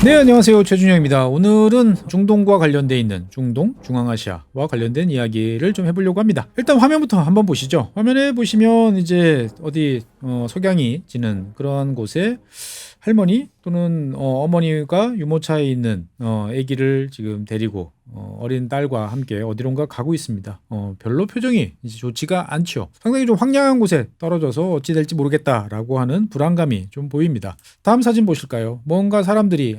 네, 안녕하세요. 최준영입니다. 오늘은 중동과 관련돼 있는 중동, 중앙아시아와 관련된 이야기를 좀 해보려고 합니다. 일단 화면부터 한번 보시죠. 화면에 보시면 이제 어디 석양이 지는 그런 곳에 할머니 또는 어머니가 유모차에 있는 아기를 지금 데리고 어린 딸과 함께 어디론가 가고 있습니다. 별로 표정이 이제 좋지가 않죠. 상당히 좀 황량한 곳에 떨어져서 어찌 될지 모르겠다라고 하는 불안감이 좀 보입니다. 다음 사진 보실까요? 뭔가 사람들이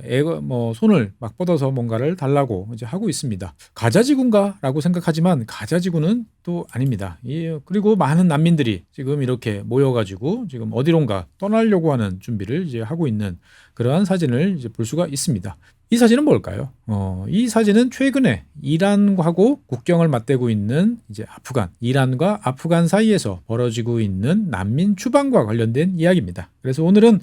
손을 막 뻗어서 뭔가를 달라고 이제 하고 있습니다. 가자지구인가라고 생각하지만 가자지구는 또 아닙니다. 그리고 많은 난민들이 지금 이렇게 모여가지고 지금 어디론가 떠나려고 하는 준비를 이제 하고 있는 그러한 사진을 이제 볼 수가 있습니다. 이 사진은 뭘까요? 이 사진은 최근에 이란하고 국경을 맞대고 있는 이제 이란과 아프간 사이에서 벌어지고 있는 난민 추방과 관련된 이야기입니다. 그래서 오늘은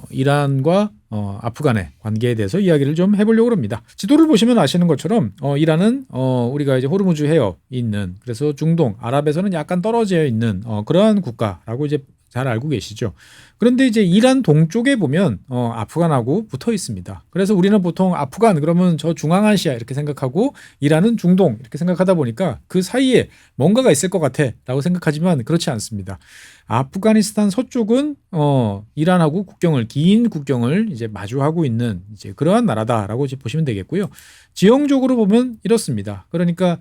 이란과 아프간의 관계에 대해서 이야기를 좀 해보려고 합니다. 지도를 보시면 아시는 것처럼 이란은 우리가 이제 호르무즈 해협이 있는, 그래서 중동, 아랍에서는 약간 떨어져 있는 그러한 국가라고 이제 잘 알고 계시죠. 그런데 이제 이란 동쪽에 보면 아프간하고 붙어 있습니다. 그래서 우리는 보통 아프간 그러면 저 중앙아시아 이렇게 생각하고 이란은 중동 이렇게 생각하다 보니까 그 사이에 뭔가가 있을 것 같아라고 생각하지만 그렇지 않습니다. 아프가니스탄 서쪽은 이란하고 긴 국경을 이제 마주하고 있는 이제 그러한 나라다라고 이제 보시면 되겠고요. 지형적으로 보면 이렇습니다. 그러니까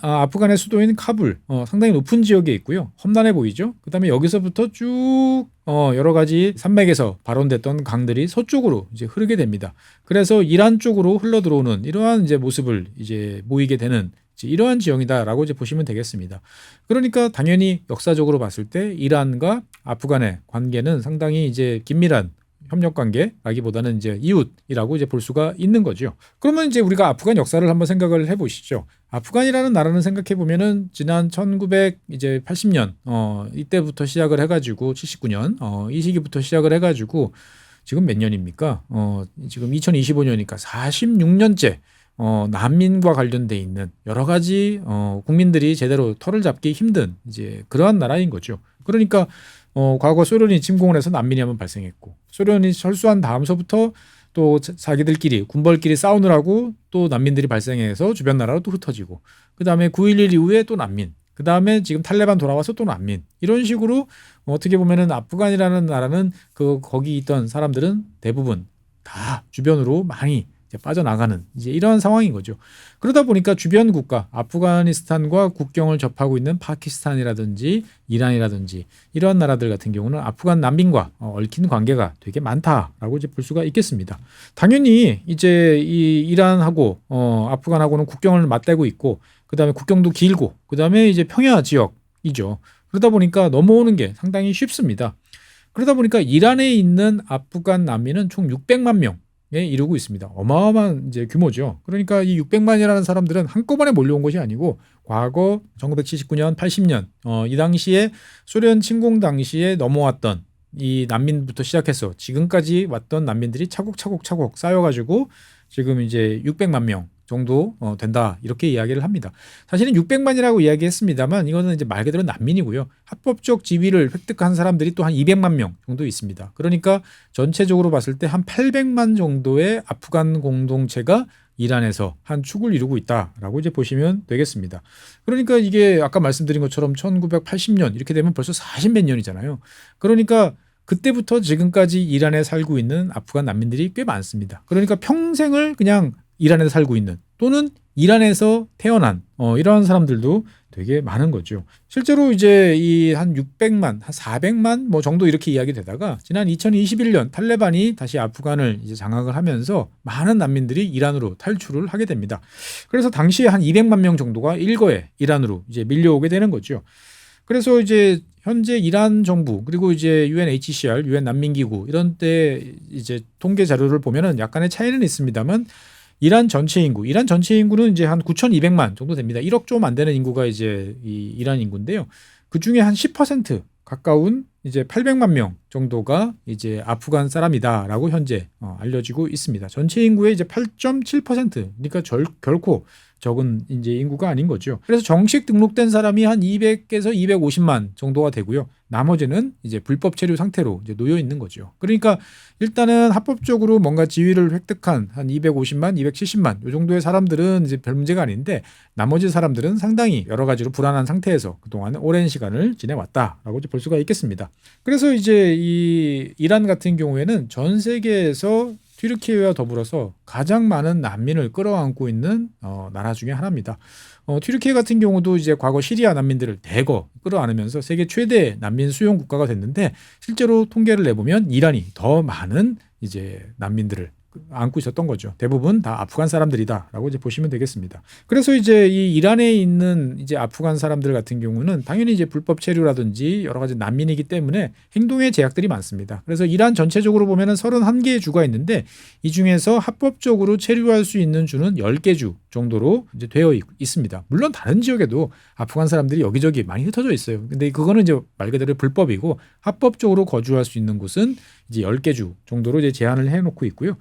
아프간의 수도인 카불 상당히 높은 지역에 있고요. 험난해 보이죠. 그다음에 여기서부터 쭉 여러 가지 산맥에서 발원됐던 강들이 서쪽으로 이제 흐르게 됩니다. 그래서 이란 쪽으로 흘러 들어오는 이러한 이제 모습을 이제 보이게 되는 이러한 지형이다라고 이제 보시면 되겠습니다. 그러니까 당연히 역사적으로 봤을 때 이란과 아프간의 관계는 상당히 이제 긴밀한 협력 관계라기보다는 이제 이웃이라고 이제 볼 수가 있는 거죠. 그러면 이제 우리가 아프간 역사를 한번 생각을 해보시죠. 아프간이라는 나라는 생각해 보면은 지난 1980년 이때부터 시작을 해가지고 79년 이 시기부터 시작을 해가지고 지금 몇 년입니까? 지금 2025년이니까 46년째 난민과 관련돼 있는 여러 가지 국민들이 제대로 털을 잡기 힘든 이제 그러한 나라인 거죠. 그러니까 과거 소련이 침공을 해서 난민이 한번 발생했고, 소련이 철수한 다음서부터 또 자기들끼리 군벌끼리 싸우느라고 또 난민들이 발생해서 주변 나라로 또 흩어지고, 그 다음에 9.11 이후에 또 난민, 그 다음에 지금 탈레반 돌아와서 또 난민, 이런 식으로 어떻게 보면은 아프간이라는 나라는 거기 있던 사람들은 대부분 다 주변으로 많이 이제 빠져나가는 이제 이런 상황인 거죠. 그러다 보니까 주변 국가, 아프가니스탄과 국경을 접하고 있는 파키스탄이라든지 이란이라든지 이런 나라들 같은 경우는 아프간 난민과 얽힌 관계가 되게 많다라고 이제 볼 수가 있겠습니다. 당연히 이제 이 이란하고 아프간하고는 국경을 맞대고 있고, 그다음에 국경도 길고, 그다음에 이제 평야 지역이죠. 그러다 보니까 넘어오는 게 상당히 쉽습니다. 그러다 보니까 이란에 있는 아프간 난민은 총 600만 명. 에 이르고 있습니다. 어마어마한 이제 규모죠. 그러니까 이 600만이라는 사람들은 한꺼번에 몰려온 것이 아니고 과거 1979년, 80년 이 당시에 소련 침공 당시에 넘어왔던 이 난민부터 시작해서 지금까지 왔던 난민들이 차곡차곡 쌓여가지고 지금 이제 600만 명 정도 된다 이렇게 이야기를 합니다. 사실은 600만이라고 이야기했습니다만 이거는 이제 말 그대로 난민이고요. 합법적 지위를 획득한 사람들이 또 한 200만 명 정도 있습니다. 그러니까 전체적으로 봤을 때 한 800만 정도의 아프간 공동체가 이란에서 한 축을 이루고 있다라고 이제 보시면 되겠습니다. 그러니까 이게 아까 말씀드린 것처럼 1980년 이렇게 되면 벌써 40몇 년이잖아요. 그러니까 그때부터 지금까지 이란에 살고 있는 아프간 난민들이 꽤 많습니다. 그러니까 평생을 그냥 이란에서 살고 있는 또는 이란에서 태어난 이런 사람들도 되게 많은 거죠. 실제로 이제 이 한 600만, 한 400만 뭐 정도 이렇게 이야기되다가 지난 2021년 탈레반이 다시 아프간을 이제 장악을 하면서 많은 난민들이 이란으로 탈출을 하게 됩니다. 그래서 당시에 한 200만 명 정도가 일거에 이란으로 이제 밀려오게 되는 거죠. 그래서 이제 현재 이란 정부 그리고 이제 UNHCR, 유엔 난민기구 이런 때 이제 통계 자료를 보면은 약간의 차이는 있습니다만 이란 전체 인구는 이제 한 9,200만 정도 됩니다. 1억 좀 안 되는 인구가 이제 이 이란 인구인데요. 그 중에 한 10% 가까운 이제 800만 명 정도가 이제 아프간 사람이다라고 현재 알려지고 있습니다. 전체 인구의 이제 8.7%, 그러니까 결코 적은 이제 인구가 아닌 거죠. 그래서 정식 등록된 사람이 한 200에서 250만 정도가 되고요. 나머지는 이제 불법 체류 상태로 이제 놓여 있는 거죠. 그러니까 일단은 합법적으로 뭔가 지위를 획득한 한 250만, 270만 이 정도의 사람들은 이제 별 문제가 아닌데 나머지 사람들은 상당히 여러 가지로 불안한 상태에서 그동안 오랜 시간을 지내왔다라고 이제 볼 수가 있겠습니다. 그래서 이제 이 이란 같은 경우에는 전 세계에서 튀르키예와 더불어서 가장 많은 난민을 끌어안고 있는 나라 중에 하나입니다. 튀르키예 같은 경우도 이제 과거 시리아 난민들을 대거 끌어안으면서 세계 최대 난민 수용 국가가 됐는데 실제로 통계를 내보면 이란이 더 많은 이제 난민들을 안고 있었던 거죠. 대부분 다 아프간 사람들이다라고 이제 보시면 되겠습니다. 그래서 이제 이 이란에 있는 이제 아프간 사람들 같은 경우는 당연히 이제 불법 체류라든지 여러 가지 난민이기 때문에 행동에 제약들이 많습니다. 그래서 이란 전체적으로 보면은 31개의 주가 있는데 이 중에서 합법적으로 체류할 수 있는 주는 10개 주 정도로 이제 되어 있습니다. 물론 다른 지역에도 아프간 사람들이 여기저기 많이 흩어져 있어요. 근데 그거는 이제 말 그대로 불법이고 합법적으로 거주할 수 있는 곳은 이제 10개 주 정도로 이제 제한을 해놓고 있고요.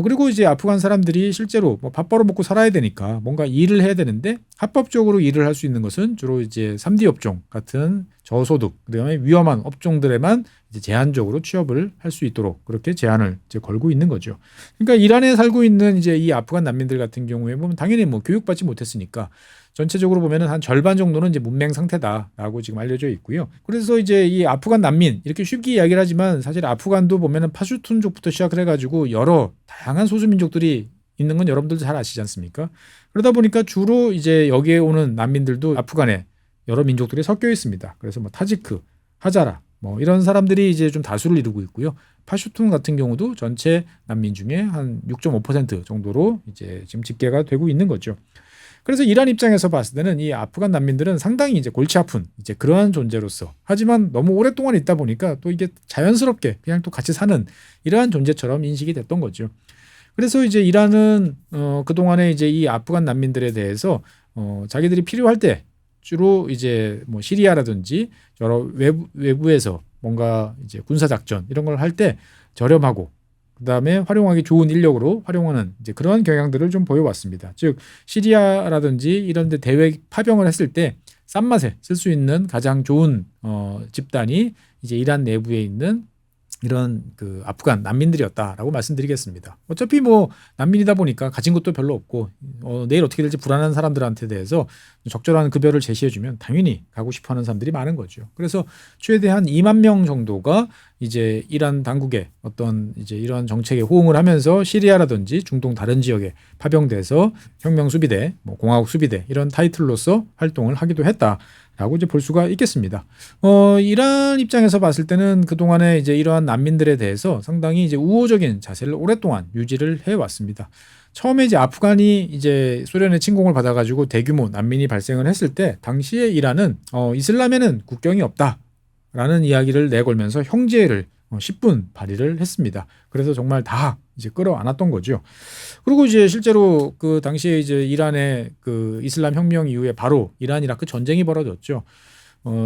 그리고 이제 아프간 사람들이 실제로 뭐 밥 벌어 먹고 살아야 되니까 뭔가 일을 해야 되는데 합법적으로 일을 할 수 있는 것은 주로 이제 3D 업종 같은 저소득, 그다음에 위험한 업종들에만 이제 제한적으로 취업을 할 수 있도록 그렇게 제한을 이제 걸고 있는 거죠. 그러니까 이란에 살고 있는 이제 이 아프간 난민들 같은 경우에 보면 당연히 뭐 교육받지 못했으니까 전체적으로 보면은 한 절반 정도는 이제 문맹 상태다라고 지금 알려져 있고요. 그래서 이제 이 아프간 난민 이렇게 쉽게 이야기를 하지만 사실 아프간도 보면은 파슈툰족부터 시작을 해가지고 여러 다양한 소수민족들이 있는 건 여러분들도 잘 아시지 않습니까? 그러다 보니까 주로 이제 여기에 오는 난민들도 아프간에 여러 민족들이 섞여 있습니다. 그래서 뭐 타지크, 하자라 뭐 이런 사람들이 이제 좀 다수를 이루고 있고요. 파슈툰 같은 경우도 전체 난민 중에 한 6.5% 정도로 이제 지금 집계가 되고 있는 거죠. 그래서 이란 입장에서 봤을 때는 이 아프간 난민들은 상당히 이제 골치 아픈 이제 그러한 존재로서 하지만 너무 오랫동안 있다 보니까 또 이게 자연스럽게 그냥 또 같이 사는 이러한 존재처럼 인식이 됐던 거죠. 그래서 이제 이란은 그동안에 이제 이 아프간 난민들에 대해서 자기들이 필요할 때 주로 이제 뭐 시리아라든지 여러 외부에서 뭔가 이제 군사 작전 이런 걸 할 때 저렴하고 그다음에 활용하기 좋은 인력으로 활용하는 이제 그런 경향들을 좀 보여왔습니다. 즉 시리아라든지 이런 데 대외 파병을 했을 때 싼 맛에 쓸 수 있는 가장 좋은 집단이 이제 이란 내부에 있는 이런 그 아프간 난민들이었다라고 말씀드리겠습니다. 어차피 뭐 난민이다 보니까 가진 것도 별로 없고 내일 어떻게 될지 불안한 사람들한테 대해서 적절한 급여를 제시해주면 당연히 가고 싶어하는 사람들이 많은 거죠. 그래서 최대한 2만 명 정도가 이제 이란 당국의 어떤 이제 이러한 정책에 호응을 하면서 시리아라든지 중동 다른 지역에 파병돼서 혁명 수비대, 뭐 공화국 수비대 이런 타이틀로서 활동을 하기도 했다. 라고 이제 볼 수가 있겠습니다. 이란 입장에서 봤을 때는 그동안에 이제 이러한 난민들에 대해서 상당히 이제 우호적인 자세를 오랫동안 유지를 해 왔습니다. 처음에 이제 아프간이 이제 소련의 침공을 받아가지고 대규모 난민이 발생을 했을 때 당시에 이란은 이슬람에는 국경이 없다라는 이야기를 내걸면서 형제를 10분 발의를 했습니다. 그래서 정말 다 이제 끌어안았던 거죠. 그리고 이제 실제로 그 당시에 이제 이란의 그 이슬람 혁명 이후에 바로 이란 이라크 전쟁이 벌어졌죠.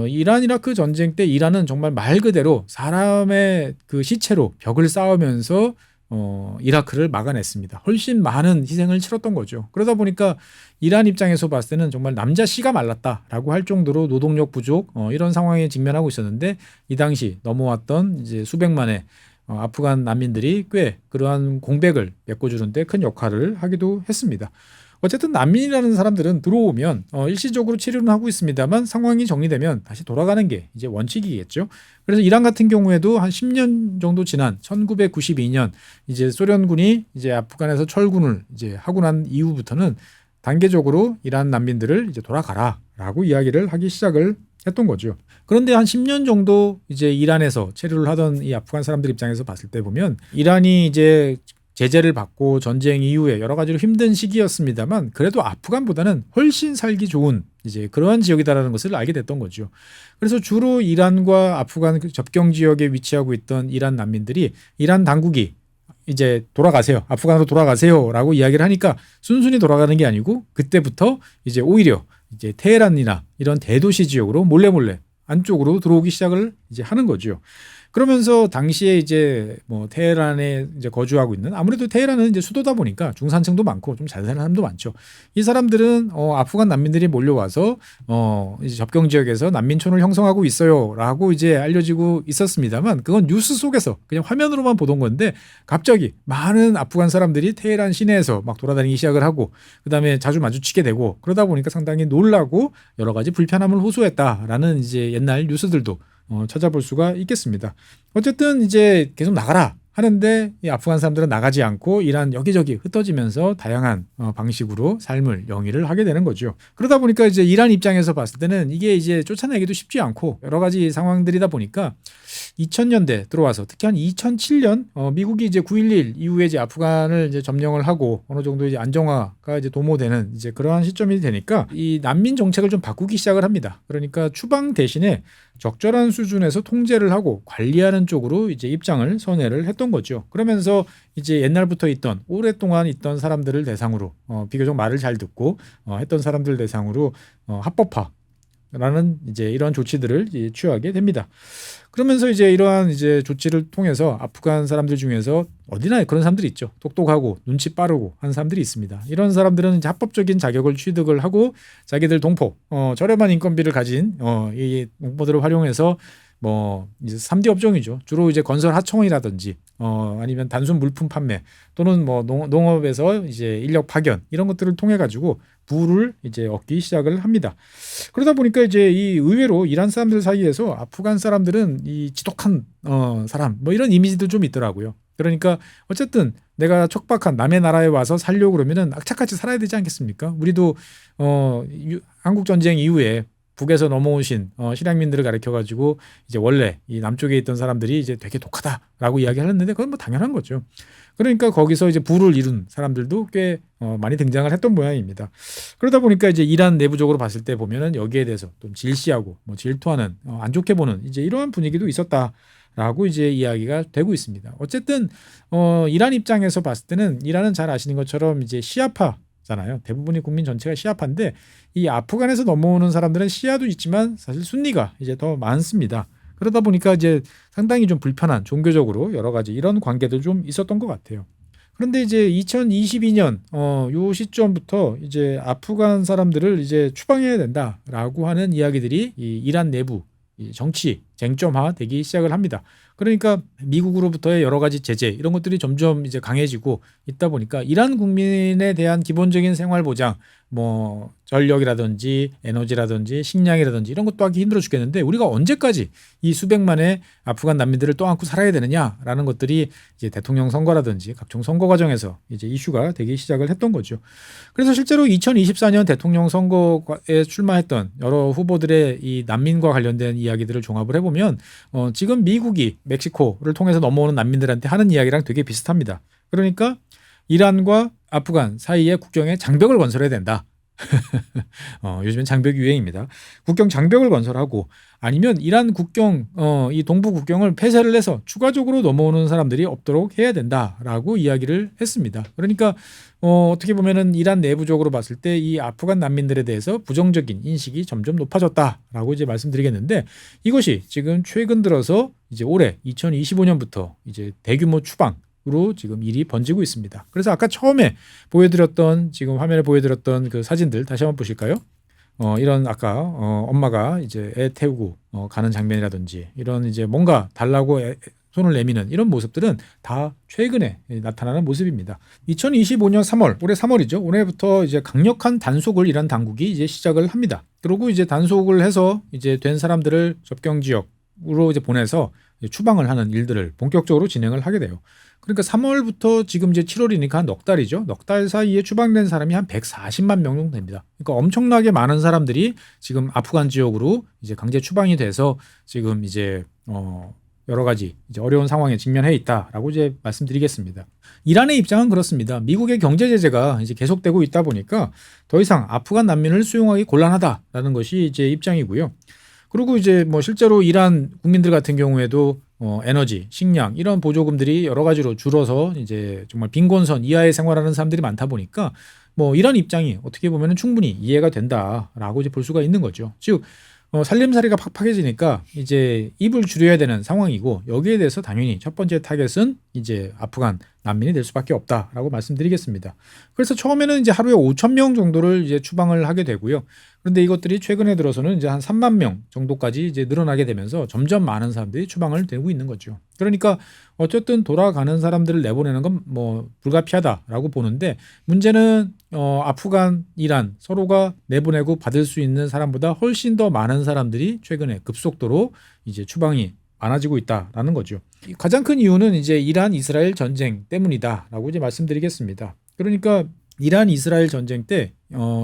이란 이라크 전쟁 때 이란은 정말 말 그대로 사람의 그 시체로 벽을 쌓으면서 이라크를 막아냈습니다. 훨씬 많은 희생을 치렀던 거죠. 그러다 보니까 이란 입장에서 봤을 때는 정말 남자 씨가 말랐다라고 할 정도로 노동력 부족 이런 상황에 직면하고 있었는데 이 당시 넘어왔던 이제 수백만의 아프간 난민들이 꽤 그러한 공백을 메꿔주는데 큰 역할을 하기도 했습니다. 어쨌든 난민이라는 사람들은 들어오면 일시적으로 치료는 하고 있습니다만 상황이 정리되면 다시 돌아가는 게 이제 원칙이겠죠. 그래서 이란 같은 경우에도 한 10년 정도 지난 1992년 이제 소련군이 이제 아프간에서 철군을 이제 하고 난 이후부터는 단계적으로 이란 난민들을 이제 돌아가라라고 이야기를 하기 시작을 했던 거죠. 그런데 한 10년 정도 이제 이란에서 체류를 하던 이 아프간 사람들 입장에서 봤을 때 보면 이란이 이제 제재를 받고 전쟁 이후에 여러 가지로 힘든 시기였습니다만 그래도 아프간보다는 훨씬 살기 좋은 이제 그러한 지역이다라는 것을 알게 됐던 거죠. 그래서 주로 이란과 아프간 접경 지역에 위치하고 있던 이란 난민들이 이란 당국이 이제 돌아가세요. 아프간으로 돌아가세요라고 이야기를 하니까 순순히 돌아가는 게 아니고 그때부터 이제 오히려 이제 테헤란이나 이런 대도시 지역으로 몰래 안쪽으로 들어오기 시작을 이제 하는 거죠. 그러면서 당시에 이제 뭐 테헤란에 이제 거주하고 있는, 아무래도 테헤란은 이제 수도다 보니까 중산층도 많고 좀 잘 사는 사람도 많죠. 이 사람들은 아프간 난민들이 몰려와서 이제 접경 지역에서 난민촌을 형성하고 있어요라고 이제 알려지고 있었습니다만, 그건 뉴스 속에서 그냥 화면으로만 보던 건데, 갑자기 많은 아프간 사람들이 테헤란 시내에서 막 돌아다니기 시작을 하고, 그다음에 자주 마주치게 되고, 그러다 보니까 상당히 놀라고 여러 가지 불편함을 호소했다라는 이제 옛날 뉴스들도 찾아볼 수가 있겠습니다. 어쨌든 이제 계속 나가라 하는데, 이 아프간 사람들은 나가지 않고 이란 여기저기 흩어지면서 다양한 방식으로 삶을 영위를 하게 되는 거죠. 그러다 보니까 이제 이란 입장에서 봤을 때는 이게 이제 쫓아내기도 쉽지 않고 여러 가지 상황들이다 보니까 2000년대 들어와서, 특히 한 2007년 미국이 이제 9.11 이후에 이제 아프간을 이제 점령을 하고 어느 정도 이제 안정화가 이제 도모되는 이제 그러한 시점이 되니까 이 난민 정책을 좀 바꾸기 시작을 합니다. 그러니까 추방 대신에 적절한 수준에서 통제를 하고 관리하는 쪽으로 이제 입장을 선회를 했던 거죠. 그러면서 이제 옛날부터 있던, 오랫동안 있던 사람들을 대상으로 비교적 말을 잘 듣고 했던 사람들 대상으로 합법화라는 이제 이런 조치들을 이제 취하게 됩니다. 그러면서 이제 이러한 이제 조치를 통해서 아프간 사람들 중에서 어디나 그런 사람들이 있죠. 똑똑하고 눈치 빠르고 한 사람들이 있습니다. 이런 사람들은 이제 합법적인 자격을 취득을 하고 자기들 동포, 저렴한 인건비를 가진 이 동포들을 활용해서 뭐 이제 3D 업종이죠. 주로 이제 건설 하청이라든지 아니면 단순 물품 판매, 또는 뭐 농업에서 이제 인력 파견, 이런 것들을 통해 가지고 부를 이제 얻기 시작을 합니다. 그러다 보니까 이제 이 의외로 이란 사람들 사이에서 아프간 사람들은 이 지독한 사람, 뭐 이런 이미지도 좀 있더라고요. 그러니까 어쨌든 내가 척박한 남의 나라에 와서 살려고 그러면은 악착같이 살아야 되지 않겠습니까? 우리도 한국 전쟁 이후에 북에서 넘어오신 실향민들을 가리켜 가지고 이제 원래 이 남쪽에 있던 사람들이 이제 되게 독하다라고 이야기하는데, 그건 뭐 당연한 거죠. 그러니까 거기서 이제 부를 이룬 사람들도 꽤 많이 등장을 했던 모양입니다. 그러다 보니까 이제 이란 내부적으로 봤을 때 보면은 여기에 대해서 좀 질시하고 뭐 질투하는, 안 좋게 보는 이제 이러한 분위기도 있었다라고 이제 이야기가 되고 있습니다. 어쨌든 이란 입장에서 봤을 때는, 이란은 잘 아시는 것처럼 이제 시아파잖아요. 대부분의 국민 전체가 시아파인데, 이 아프간에서 넘어오는 사람들은 시아도 있지만 사실 순니가 이제 더 많습니다. 그러다 보니까 이제 상당히 좀 불편한, 종교적으로 여러 가지 이런 관계도 좀 있었던 것 같아요. 그런데 이제 2022년 요 시점부터 이제 아프간 사람들을 이제 추방해야 된다라고 하는 이야기들이 이 이란 내부 이 정치 쟁점화되기 시작을 합니다. 그러니까 미국으로부터의 여러 가지 제재, 이런 것들이 점점 이제 강해지고 있다 보니까 이란 국민에 대한 기본적인 생활 보장, 뭐 전력이라든지 에너지라든지 식량이라든지 이런 것도 하기 힘들어 죽겠는데, 우리가 언제까지 이 수백만의 아프간 난민들을 떠안고 살아야 되느냐라는 것들이 이제 대통령 선거라든지 각종 선거 과정에서 이제 이슈가 되기 시작을 했던 거죠. 그래서 실제로 2024년 대통령 선거에 출마했던 여러 후보들의 이 난민과 관련된 이야기들을 종합을 해보면 지금 미국이 멕시코를 통해서 넘어오는 난민들한테 하는 이야기랑 되게 비슷합니다. 그러니까 이란과 아프간 사이의 국경에 장벽을 건설해야 된다. 요즘엔 장벽 유행입니다. 국경 장벽을 건설하고, 아니면 이란 국경, 이 동부 국경을 폐쇄를 해서 추가적으로 넘어오는 사람들이 없도록 해야 된다라고 이야기를 했습니다. 그러니까 어떻게 보면은 이란 내부적으로 봤을 때 이 아프간 난민들에 대해서 부정적인 인식이 점점 높아졌다라고 이제 말씀드리겠는데, 이것이 지금 최근 들어서 이제 올해 2025년부터 이제 대규모 추방 으로 지금 일이 번지고 있습니다. 그래서 아까 처음에 보여드렸던, 지금 화면에 보여드렸던 그 사진들 다시 한번 보실까요? 이런 아까 엄마가 이제 애 태우고 가는 장면이라든지, 이런 이제 뭔가 달라고 손을 내미는 이런 모습들은 다 최근에 나타나는 모습입니다. 2025년 3월, 올해 3월이죠. 올해부터 이제 강력한 단속을 이란 당국이 이제 시작을 합니다. 그리고 이제 단속을 해서 이제 된 사람들을 접경 지역으로 이제 보내서 추방을 하는 일들을 본격적으로 진행을 하게 돼요. 그러니까 3월부터 지금 이제 7월이니까 한 넉 달이죠. 넉 달 사이에 추방된 사람이 한 140만 명 정도 됩니다. 그러니까 엄청나게 많은 사람들이 지금 아프간 지역으로 이제 강제 추방이 돼서 지금 이제 여러 가지 이제 어려운 상황에 직면해 있다라고 이제 말씀드리겠습니다. 이란의 입장은 그렇습니다. 미국의 경제 제재가 이제 계속되고 있다 보니까 더 이상 아프간 난민을 수용하기 곤란하다라는 것이 이제 입장이고요. 그리고 이제 뭐 실제로 이란 국민들 같은 경우에도 에너지, 식량 이런 보조금들이 여러 가지로 줄어서 이제 정말 빈곤선 이하에 생활하는 사람들이 많다 보니까 뭐 이런 입장이 어떻게 보면 충분히 이해가 된다라고 이제 볼 수가 있는 거죠. 즉 살림살이가 팍팍해지니까 이제 입을 줄여야 되는 상황이고, 여기에 대해서 당연히 첫 번째 타겟은 이제 아프간 난민이 될 수밖에 없다라고 말씀드리겠습니다. 그래서 처음에는 이제 하루에 5천 명 정도를 이제 추방을 하게 되고요. 그런데 이것들이 최근에 들어서는 이제 한 3만 명 정도까지 이제 늘어나게 되면서 점점 많은 사람들이 추방을 되고 있는 거죠. 그러니까 어쨌든 돌아가는 사람들을 내보내는 건 뭐 불가피하다라고 보는데, 문제는 아프간, 이란 서로가 내보내고 받을 수 있는 사람보다 훨씬 더 많은 사람들이 최근에 급속도로 이제 추방이 많아지고 있다라는 거죠. 가장 큰 이유는 이제 이란 이스라엘 전쟁 때문이다라고 이제 말씀드리겠습니다. 그러니까 이란 이스라엘 전쟁 때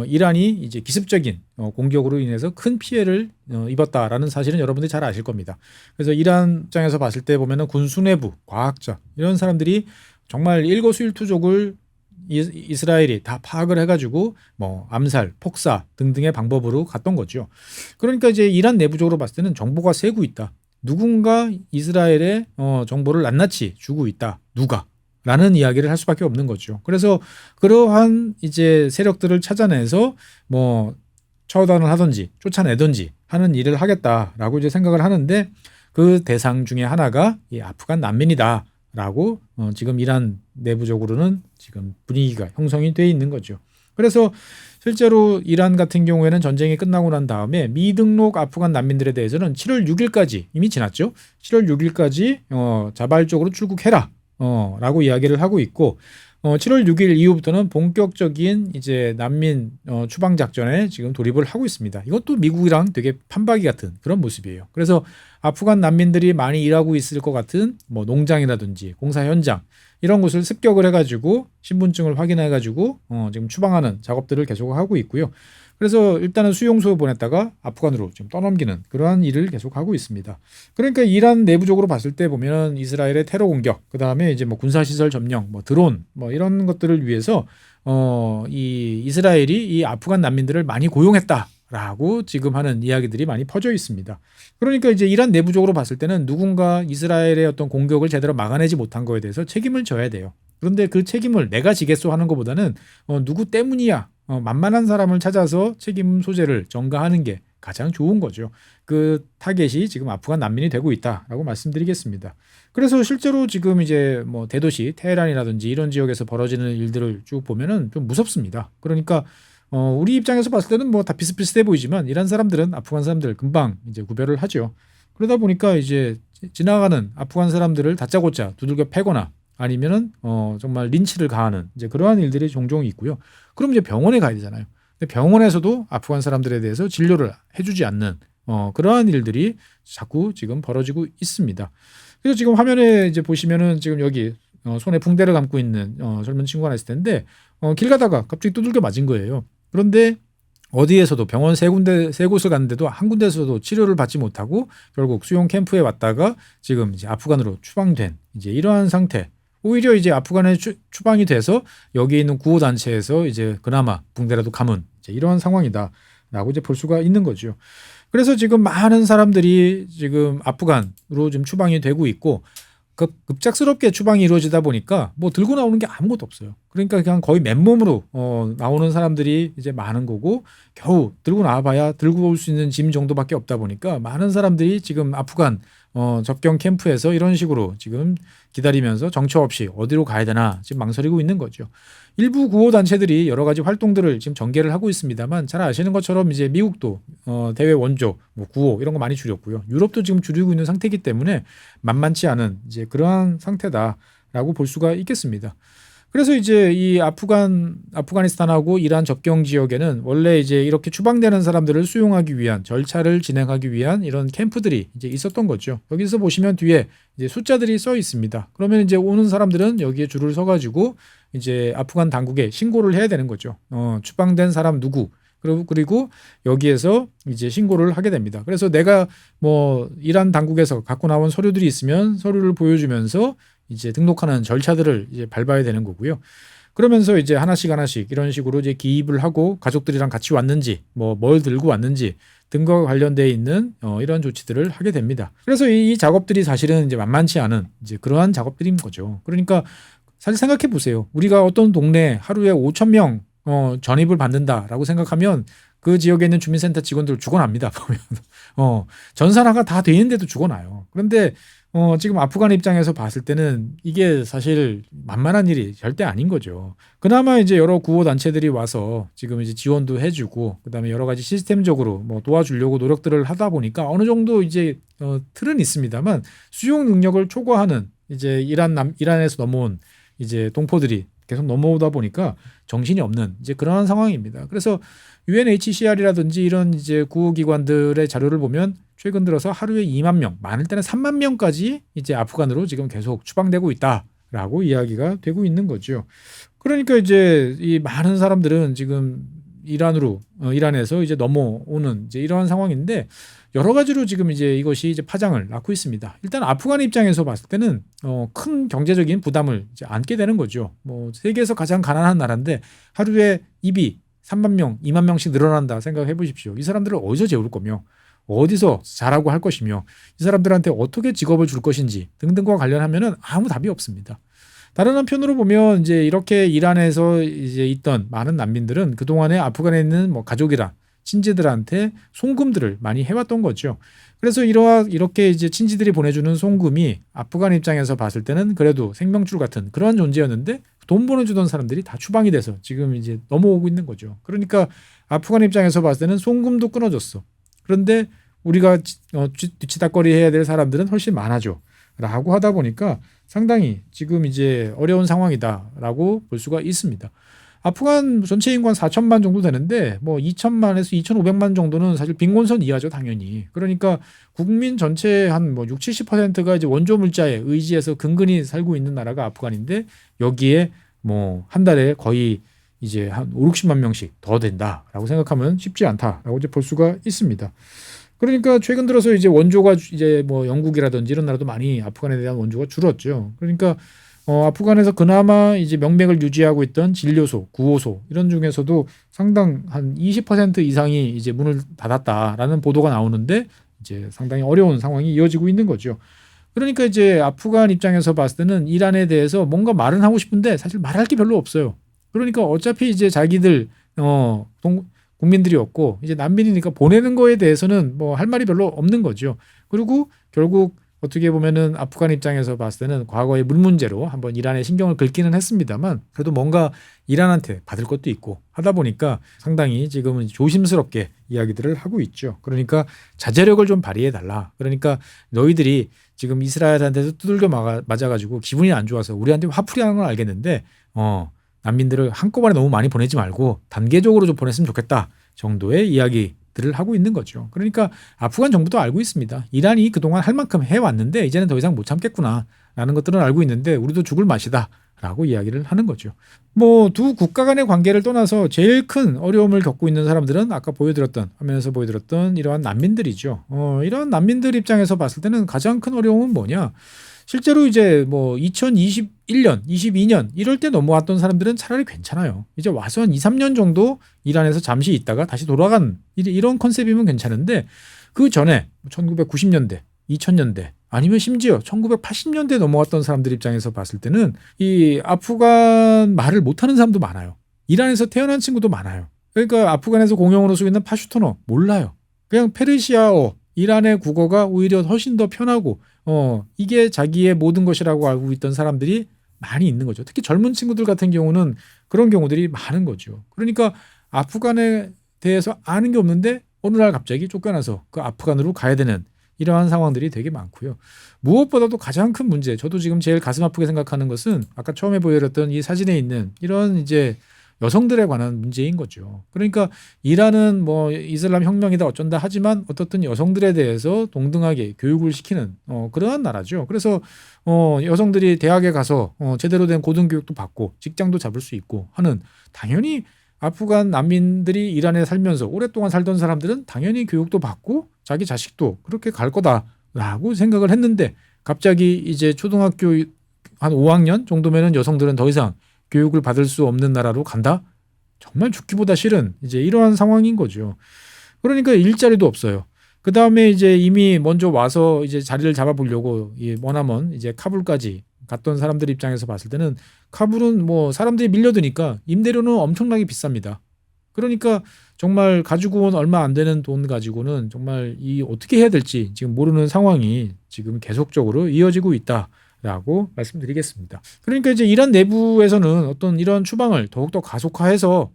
이란이 이제 기습적인 공격으로 인해서 큰 피해를 입었다라는 사실은 여러분들이 잘 아실 겁니다. 그래서 이란 입장에서 봤을 때 보면은 군 수뇌부, 과학자 이런 사람들이 정말 일거수일투족을 이스라엘이 다 파악을 해가지고 뭐 암살, 폭사 등등의 방법으로 갔던 거죠. 그러니까 이제 이란 내부적으로 봤을 때는 정보가 새고 있다. 누군가 이스라엘의 정보를 낱낱이 주고 있다. 누가? 라는 이야기를 할 수밖에 없는 거죠. 그래서 그러한 이제 세력들을 찾아내서 뭐 처단을 하든지 쫓아내든지 하는 일을 하겠다라고 이제 생각을 하는데, 그 대상 중에 하나가 이 아프간 난민이다라고 지금 이란 내부적으로는 지금 분위기가 형성이 돼 있는 거죠. 그래서 실제로 이란 같은 경우에는 전쟁이 끝나고 난 다음에 미등록 아프간 난민들에 대해서는 7월 6일까지 이미 지났죠. 7월 6일까지 자발적으로 출국해라. 라고 이야기를 하고 있고, 7월 6일 이후부터는 본격적인 이제 난민 추방 작전에 지금 돌입을 하고 있습니다. 이것도 미국이랑 되게 판박이 같은 그런 모습이에요. 그래서 아프간 난민들이 많이 일하고 있을 것 같은 뭐 농장이라든지 공사 현장 이런 곳을 습격을 해가지고 신분증을 확인해가지고 지금 추방하는 작업들을 계속 하고 있고요. 그래서 일단은 수용소에 보냈다가 아프간으로 지금 떠넘기는 그러한 일을 계속하고 있습니다. 그러니까 이란 내부적으로 봤을 때 보면 이스라엘의 테러 공격, 그 다음에 이제 뭐 군사시설 점령, 뭐 드론, 뭐 이런 것들을 위해서 이 이스라엘이 이 아프간 난민들을 많이 고용했다라고 지금 하는 이야기들이 많이 퍼져 있습니다. 그러니까 이제 이란 내부적으로 봤을 때는 누군가 이스라엘의 어떤 공격을 제대로 막아내지 못한 거에 대해서 책임을 져야 돼요. 그런데 그 책임을 내가 지겠소 하는 것보다는 누구 때문이야? 만만한 사람을 찾아서 책임 소재를 전가하는 게 가장 좋은 거죠. 그 타겟이 지금 아프간 난민이 되고 있다라고 말씀드리겠습니다. 그래서 실제로 지금 이제 뭐 대도시 테헤란이라든지 이런 지역에서 벌어지는 일들을 쭉 보면은 좀 무섭습니다. 그러니까 우리 입장에서 봤을 때는 뭐 다 비슷비슷해 보이지만 이란 사람들은 아프간 사람들 금방 이제 구별을 하죠. 그러다 보니까 이제 지나가는 아프간 사람들을 다짜고짜 두들겨 패거나 아니면은 정말 린치를 가하는 이제 그러한 일들이 종종 있고요. 그럼 이제 병원에 가야 되잖아요. 근데 병원에서도 아프간 사람들에 대해서 진료를 해주지 않는 그러한 일들이 자꾸 지금 벌어지고 있습니다. 그래서 지금 화면에 이제 보시면은 지금 여기 손에 붕대를 감고 있는 젊은 친구가 하나 있을 텐데 길 가다가 갑자기 두들겨 맞은 거예요. 그런데 어디에서도 병원 세 곳을 갔는데도 한 군데에서도 치료를 받지 못하고 결국 수용 캠프에 왔다가 지금 이제 아프간으로 추방된 이제 이러한 상태. 오히려 이제 아프간에 추방이 돼서 여기 있는 구호 단체에서 이제 그나마 붕대라도 감은 이제 이러한 상황이다라고 이제 볼 수가 있는 거죠. 그래서 지금 많은 사람들이 지금 아프간으로 지금 추방이 되고 있고, 급작스럽게 추방이 이루어지다 보니까 뭐 들고 나오는 게 아무것도 없어요. 그러니까 그냥 거의 맨몸으로 나오는 사람들이 이제 많은 거고, 겨우 들고 나와봐야 들고 올 수 있는 짐 정도밖에 없다 보니까 많은 사람들이 지금 아프간 접경 캠프에서 이런 식으로 지금 기다리면서 정처 없이 어디로 가야 되나 지금 망설이고 있는 거죠. 일부 구호 단체들이 여러 가지 활동들을 지금 전개를 하고 있습니다만, 잘 아시는 것처럼 이제 미국도 대외 원조, 뭐 구호 이런 거 많이 줄였고요. 유럽도 지금 줄이고 있는 상태이기 때문에 만만치 않은 이제 그러한 상태다라고 볼 수가 있겠습니다. 그래서 이제 이 아프가니스탄하고 이란 접경 지역에는 원래 이제 이렇게 추방되는 사람들을 수용하기 위한 절차를 진행하기 위한 이런 캠프들이 이제 있었던 거죠. 여기서 보시면 뒤에 이제 숫자들이 써 있습니다. 그러면 이제 오는 사람들은 여기에 줄을 서 가지고 이제 아프간 당국에 신고를 해야 되는 거죠. 추방된 사람 누구, 그리고 여기에서 이제 신고를 하게 됩니다. 그래서 내가 뭐 이란 당국에서 갖고 나온 서류들이 있으면 서류를 보여주면서 이제 등록하는 절차들을 이제 밟아야 되는 거고요. 그러면서 이제 하나씩 이런 식으로 이제 기입을 하고 가족들이랑 같이 왔는지, 뭐 뭘 들고 왔는지 등과 관련되어 있는 이런 조치들을 하게 됩니다. 그래서 이 작업들이 사실은 이제 만만치 않은 이제 그러한 작업들인 거죠. 그러니까 사실 생각해 보세요. 우리가 어떤 동네 하루에 5천 명 전입을 받는다라고 생각하면 그 지역에 있는 주민센터 직원들 죽어납니다. 보면 전산화가 다 돼 있는데도 죽어나요. 그런데 지금 아프간 입장에서 봤을 때는 이게 사실 만만한 일이 절대 아닌 거죠. 그나마 이제 여러 구호 단체들이 와서 지금 이제 지원도 해주고 그다음에 여러 가지 시스템적으로 뭐 도와주려고 노력들을 하다 보니까 어느 정도 이제 틀은 있습니다만 수용 능력을 초과하는 이제 이란에서 넘어온 이제 동포들이 계속 넘어오다 보니까 정신이 없는 이제 그러한 상황입니다. 그래서 UNHCR이라든지 이런 이제 구호기관들의 자료를 보면 최근 들어서 하루에 2만 명, 많을 때는 3만 명까지 이제 아프간으로 지금 계속 추방되고 있다라고 이야기가 되고 있는 거죠. 그러니까 이제 이 많은 사람들은 지금 이란에서 이제 넘어오는 이제 이러한 상황인데 여러 가지로 지금 이제 이것이 이제 파장을 낳고 있습니다. 일단 아프간 입장에서 봤을 때는 큰 경제적인 부담을 이제 안게 되는 거죠. 뭐 세계에서 가장 가난한 나라인데 하루에 입이 3만 명, 2만 명씩 늘어난다 생각해 보십시오. 이 사람들을 어디서 재울 거며 어디서 자라고 할 것이며 이 사람들한테 어떻게 직업을 줄 것인지 등등과 관련하면은 아무 답이 없습니다. 다른 한편으로 보면 이제 이렇게 이란에서 이제 있던 많은 난민들은 그동안에 아프간에 있는 뭐 가족이나 친지들한테 송금들을 많이 해왔던 거죠. 그래서 이렇게 이제 친지들이 보내주는 송금이 아프간 입장에서 봤을 때는 그래도 생명줄 같은 그러한 존재였는데 돈 보내주던 사람들이 다 추방이 돼서 지금 이제 넘어오고 있는 거죠. 그러니까 아프간 입장에서 봤을 때는 송금도 끊어졌어. 그런데 우리가 뒤치다꺼리 해야 될 사람들은 훨씬 많아져. 라고 하다 보니까 상당히 지금 이제 어려운 상황이다라고 볼 수가 있습니다. 아프간 전체 인구 한 4천만 정도 되는데 뭐 2천만에서 2,500만 정도는 사실 빈곤선 이하죠, 당연히. 그러니까 국민 전체 한 뭐 60, 70%가 이제 원조 물자에 의지해서 근근히 살고 있는 나라가 아프간인데 여기에 뭐 한 달에 거의 이제 한 5, 60만 명씩 더 된다라고 생각하면 쉽지 않다라고 이제 볼 수가 있습니다. 그러니까 최근 들어서 이제 원조가 이제 뭐 영국이라든지 이런 나라도 많이 아프간에 대한 원조가 줄었죠. 그러니까 아프간에서 그나마 이제 명맥을 유지하고 있던 진료소, 구호소 이런 중에서도 상당 한 20% 이상이 이제 문을 닫았다라는 보도가 나오는데 이제 상당히 어려운 상황이 이어지고 있는 거죠. 그러니까 이제 아프간 입장에서 봤을 때는 이란에 대해서 뭔가 말은 하고 싶은데 사실 말할 게 별로 없어요. 그러니까 어차피 이제 자기들 국민들이었고 이제 난민이니까 보내는 거에 대해서는 뭐 할 말이 별로 없는 거죠. 그리고 결국 어떻게 보면은 아프간 입장에서 봤을 때는 과거의 물 문제로 한번 이란에 신경을 긁기는 했습니다만 그래도 뭔가 이란한테 받을 것도 있고 하다 보니까 상당히 지금은 조심스럽게 이야기들을 하고 있죠. 그러니까 자제력을 좀 발휘해 달라. 그러니까 너희들이 지금 이스라엘한테서 두들겨 맞아가지고 기분이 안 좋아서 우리한테 화풀이하는 건 알겠는데 난민들을 한꺼번에 너무 많이 보내지 말고 단계적으로 좀 보냈으면 좋겠다 정도의 이야기들을 하고 있는 거죠. 그러니까 아프간 정부도 알고 있습니다. 이란이 그동안 할 만큼 해왔는데 이제는 더 이상 못 참겠구나라는 것들은 알고 있는데 우리도 죽을 맛이다 라고 이야기를 하는 거죠. 뭐 두 국가 간의 관계를 떠나서 제일 큰 어려움을 겪고 있는 사람들은 아까 화면에서 보여드렸던 이러한 난민들이죠. 이러한 난민들 입장에서 봤을 때는 가장 큰 어려움은 뭐냐? 실제로 이제 뭐 2021년, 22년 이럴 때 넘어왔던 사람들은 차라리 괜찮아요. 이제 와서 한 2, 3년 정도 이란에서 잠시 있다가 다시 돌아간 이런 컨셉이면 괜찮은데 그 전에 1990년대, 2000년대 아니면 심지어 1980년대 넘어왔던 사람들 입장에서 봤을 때는 이 아프간 말을 못하는 사람도 많아요. 이란에서 태어난 친구도 많아요. 그러니까 아프간에서 공용어로 쓰고 있는 파슈토너 몰라요. 그냥 페르시아어, 이란의 국어가 오히려 훨씬 더 편하고 이게 자기의 모든 것이라고 알고 있던 사람들이 많이 있는 거죠. 특히 젊은 친구들 같은 경우는 그런 경우들이 많은 거죠. 그러니까 아프간에 대해서 아는 게 없는데 어느 날 갑자기 쫓겨나서 그 아프간으로 가야 되는 이러한 상황들이 되게 많고요. 무엇보다도 가장 큰 문제, 저도 지금 제일 가슴 아프게 생각하는 것은 아까 처음에 보여드렸던 이 사진에 있는 이런 이제 여성들에 관한 문제인 거죠. 그러니까 이란은 뭐 이슬람 혁명이다 어쩐다 하지만 어떻든 여성들에 대해서 동등하게 교육을 시키는 그러한 나라죠. 그래서 여성들이 대학에 가서 제대로 된 고등교육도 받고 직장도 잡을 수 있고 하는 당연히 아프간 난민들이 이란에 살면서 오랫동안 살던 사람들은 당연히 교육도 받고 자기 자식도 그렇게 갈 거다라고 생각을 했는데 갑자기 이제 초등학교 한 5학년 정도면은 여성들은 더 이상 교육을 받을 수 없는 나라로 간다? 정말 죽기보다 싫은 이제 이러한 상황인 거죠. 그러니까 일자리도 없어요. 그 다음에 이제 이미 먼저 와서 이제 자리를 잡아보려고 머나먼 이제 카불까지 갔던 사람들 입장에서 봤을 때는 카불은 뭐 사람들이 밀려드니까 임대료는 엄청나게 비쌉니다. 그러니까 정말 가지고 온 얼마 안 되는 돈 가지고는 정말 이 어떻게 해야 될지 지금 모르는 상황이 지금 계속적으로 이어지고 있다라고 말씀드리겠습니다. 그러니까 이제 이란 내부에서는 어떤 이런 추방을 더욱더 가속화해서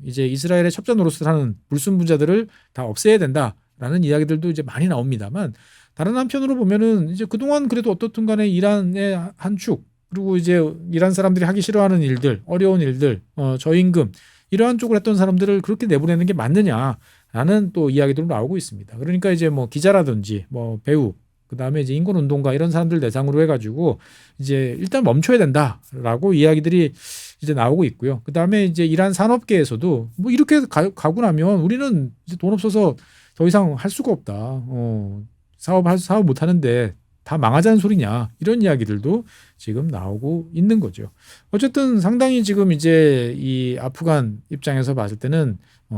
이제 이스라엘의 첩자 노릇을 하는 불순분자들을 다 없애야 된다라는 이야기들도 이제 많이 나옵니다만, 다른 한편으로 보면은 이제 그동안 그래도 어떻든 간에 이란의 한 축, 그리고 이제 이란 사람들이 하기 싫어하는 일들, 어려운 일들, 저임금 이러한 쪽을 했던 사람들을 그렇게 내보내는 게 맞느냐라는 또 이야기도 나오고 있습니다. 그러니까 이제 뭐 기자라든지 뭐 배우, 그다음에 이제 인권운동가 이런 사람들 대상으로 해가지고 이제 일단 멈춰야 된다라고 이야기들이 이제 나오고 있고요. 그다음에 이제 이란 산업계에서도 뭐 이렇게 가고 나면 우리는 이제 돈 없어서 더 이상 할 수가 없다. 사업 못 하는데 다 망하자는 소리냐, 이런 이야기들도 지금 나오고 있는 거죠. 어쨌든 상당히 지금 이제 이 아프간 입장에서 봤을 때는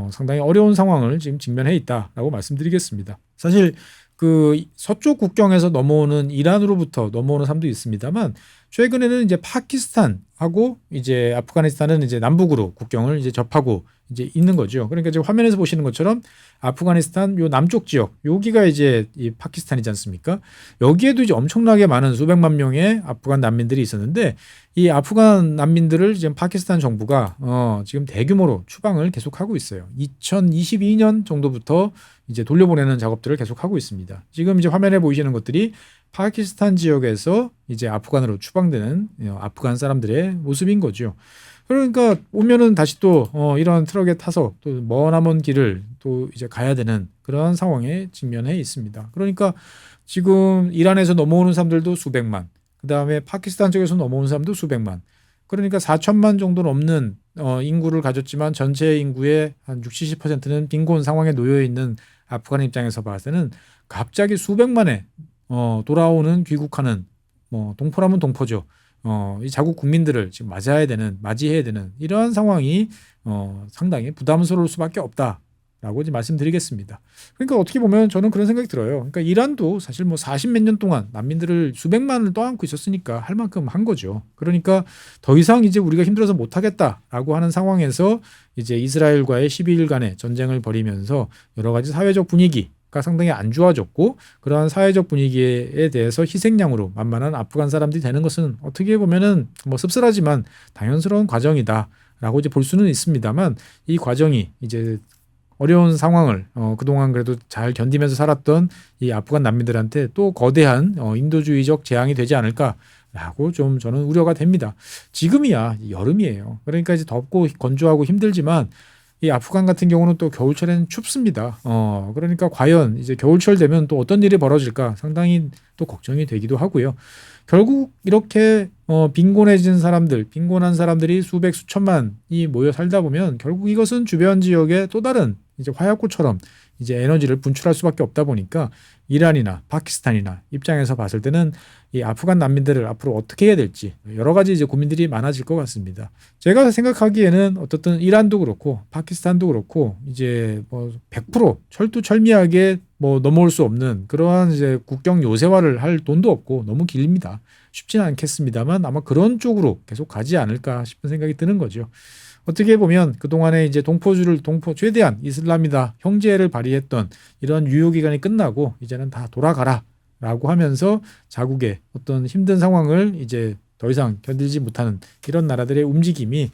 상당히 어려운 상황을 지금 직면해 있다라고 말씀드리겠습니다. 사실 그 서쪽 국경에서 넘어오는 이란으로부터 넘어오는 사람도 있습니다만, 최근에는 이제 파키스탄하고 이제 아프가니스탄은 이제 남북으로 국경을 이제 접하고 이제 있는 거죠. 그러니까 지금 화면에서 보시는 것처럼 아프가니스탄 요 남쪽 지역, 여기가 이제 이 파키스탄이지 않습니까? 여기에도 이제 엄청나게 많은 수백만 명의 아프간 난민들이 있었는데, 이 아프간 난민들을 지금 파키스탄 정부가 지금 대규모로 추방을 계속하고 있어요. 2022년 정도부터 이제 돌려보내는 작업들을 계속하고 있습니다. 지금 이제 화면에 보이시는 것들이 파키스탄 지역에서 이제 아프간으로 추방되는 아프간 사람들의 모습인 거죠. 그러니까 오면은 다시 또 이런 트럭에 타서 또 머나먼 길을 또 이제 가야 되는 그런 상황에 직면해 있습니다. 그러니까 지금 이란에서 넘어오는 사람들도 수백만, 그다음에 파키스탄 쪽에서 넘어오는 사람도 수백만, 그러니까 4천만 정도 넘는 인구를 가졌지만 전체 인구의 한 60, 70%는 빈곤 상황에 놓여 있는 아프간 입장에서 봤을 때는 갑자기 수백만에 돌아오는 귀국하는, 뭐 동포라면 동포죠. 이 자국 국민들을 지금 맞이해야 되는 이러한 상황이 상당히 부담스러울 수밖에 없다라고 이제 말씀드리겠습니다. 그러니까 어떻게 보면 저는 그런 생각이 들어요. 그러니까 이란도 사실 뭐 40 몇 년 동안 난민들을 수백만을 떠안고 있었으니까 할 만큼 한 거죠. 그러니까 더 이상 이제 우리가 힘들어서 못 하겠다라고 하는 상황에서 이제 이스라엘과의 12일간의 전쟁을 벌이면서 여러 가지 사회적 분위기가 상당히 안 좋아졌고, 그러한 사회적 분위기에 대해서 희생양으로 만만한 아프간 사람들이 되는 것은 어떻게 보면은 뭐 씁쓸하지만 당연스러운 과정이다라고 이제 볼 수는 있습니다만, 이 과정이 이제 어려운 상황을 그동안 그래도 잘 견디면서 살았던 이 아프간 난민들한테 또 거대한 인도주의적 재앙이 되지 않을까라고 좀 저는 우려가 됩니다. 지금이야 여름이에요. 그러니까 이제 덥고 건조하고 힘들지만 이 아프간 같은 경우는 또 겨울철에는 춥습니다. 그러니까 과연 이제 겨울철 되면 또 어떤 일이 벌어질까 상당히 또 걱정이 되기도 하고요. 결국 이렇게 빈곤해진 사람들, 빈곤한 사람들이 수백 수천만이 모여 살다 보면 결국 이것은 주변 지역의 또 다른 이제 화약고처럼 이제 에너지를 분출할 수밖에 없다 보니까 이란이나 파키스탄이나 입장에서 봤을 때는 이 아프간 난민들을 앞으로 어떻게 해야 될지 여러 가지 이제 고민들이 많아질 것 같습니다. 제가 생각하기에는 어떻든 이란도 그렇고 파키스탄도 그렇고 이제 뭐 100% 철두철미하게 뭐 넘어올 수 없는 그러한 이제 국경 요새화를 할 돈도 없고 너무 길입니다. 쉽지는 않겠습니다만 아마 그런 쪽으로 계속 가지 않을까 싶은 생각이 드는 거죠. 어떻게 보면 그동안에 이제 최대한 이슬람이다 형제를 발휘했던 이런 유효 기간이 끝나고 이제는 다 돌아가라라고 하면서 자국의 어떤 힘든 상황을 이제 더 이상 견디지 못하는 이런 나라들의 움직임이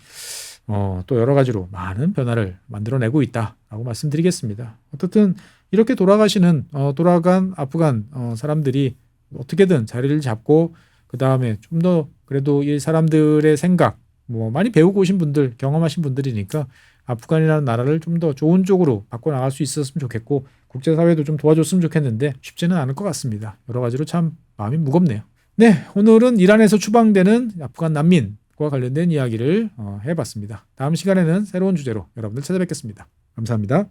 또 여러 가지로 많은 변화를 만들어내고 있다라고 말씀드리겠습니다. 어떻든 이렇게 돌아간 아프간 사람들이 어떻게든 자리를 잡고 그 다음에 좀 더 그래도 이 사람들의 생각 뭐 많이 배우고 오신 분들, 경험하신 분들이니까 아프간이라는 나라를 좀 더 좋은 쪽으로 바꿔나갈 수 있었으면 좋겠고 국제사회도 좀 도와줬으면 좋겠는데 쉽지는 않을 것 같습니다. 여러 가지로 참 마음이 무겁네요. 네, 오늘은 이란에서 추방되는 아프간 난민과 관련된 이야기를 해봤습니다. 다음 시간에는 새로운 주제로 여러분들 찾아뵙겠습니다. 감사합니다.